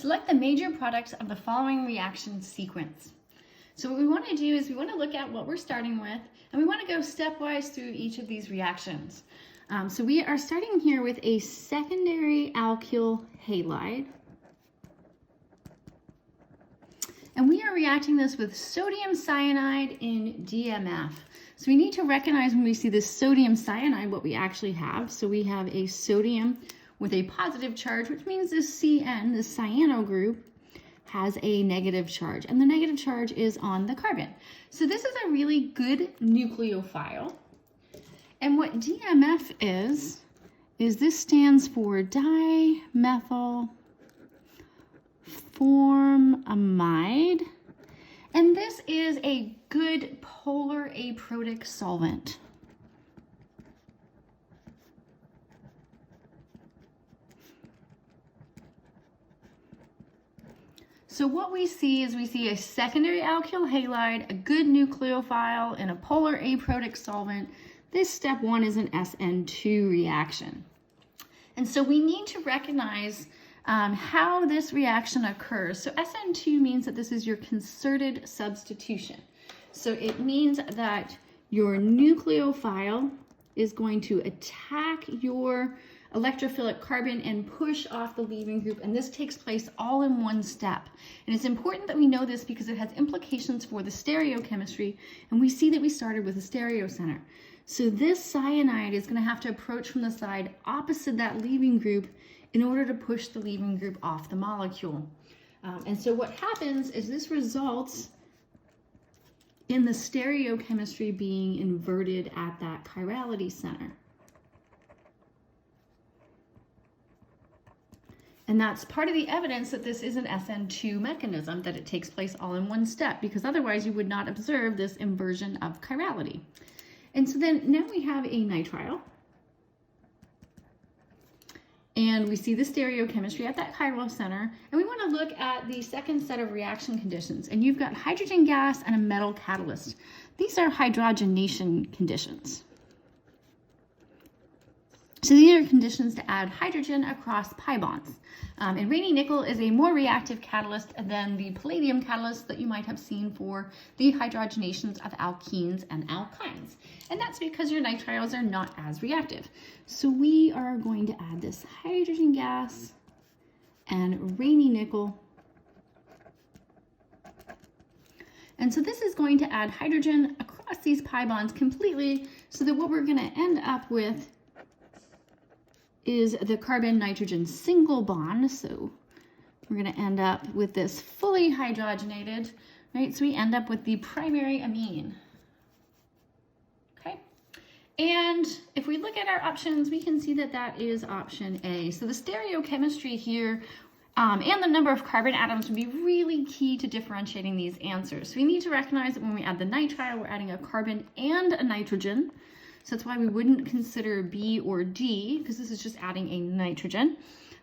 Select the major products of the following reaction sequence. So what we want to do is we want to look at what we're starting with, and we want to go stepwise through each of these reactions. So we are starting here with a secondary alkyl halide. And we are reacting this with sodium cyanide in DMF. So we need to recognize when we see this sodium cyanide what we actually have. So we have a sodium with a positive charge, which means this CN, the cyano group, has a negative charge. And the negative charge is on the carbon. So this is a really good nucleophile. And what DMF is this stands for dimethyl formamide, and this is a good polar aprotic solvent. So what we see is we see a secondary alkyl halide, a good nucleophile, and a polar aprotic solvent. This step one is an SN2 reaction. And so we need to recognize how this reaction occurs. So SN2 means that this is your concerted substitution. So it means that your nucleophile is going to attack your electrophilic carbon and push off the leaving group, and this takes place all in one step. And it's important that we know this because it has implications for the stereochemistry, and we see that we started with a stereo center. So this cyanide is going to have to approach from the side opposite that leaving group in order to push the leaving group off the molecule. And so what happens is this results in the stereochemistry being inverted at that chirality center. And that's part of the evidence that this is an SN2 mechanism, that it takes place all in one step, because otherwise you would not observe this inversion of chirality. And so then now we have a nitrile. And we see the stereochemistry at that chiral center, and we want to look at the second set of reaction conditions. And you've got hydrogen gas and a metal catalyst. These are hydrogenation conditions. So these are conditions to add hydrogen across pi bonds. And Raney nickel is a more reactive catalyst than the palladium catalyst that you might have seen for the hydrogenations of alkenes and alkynes. And that's because your nitriles are not as reactive. So we are going to add this hydrogen gas and Raney nickel. And so this is going to add hydrogen across these pi bonds completely, so that what we're going to end up with is the carbon-nitrogen single bond. So we're going to end up with this fully hydrogenated, right? So we end up with the primary amine. Okay. And if we look at our options, we can see that that is option A. So the stereochemistry here and the number of carbon atoms would be really key to differentiating these answers. So we need to recognize that when we add the nitrile, we're adding a carbon and a nitrogen. So that's why we wouldn't consider B or D, because this is just adding a nitrogen.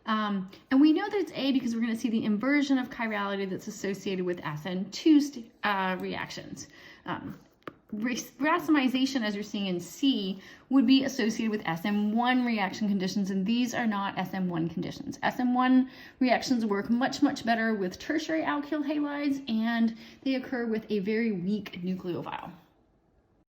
And we know that it's A because we're going to see the inversion of chirality that's associated with SN2 reactions. Racemization, as you're seeing in C, would be associated with SM1 reaction conditions, and these are not SM1 conditions. SM1 reactions work much, much better with tertiary alkyl halides, and they occur with a very weak nucleophile.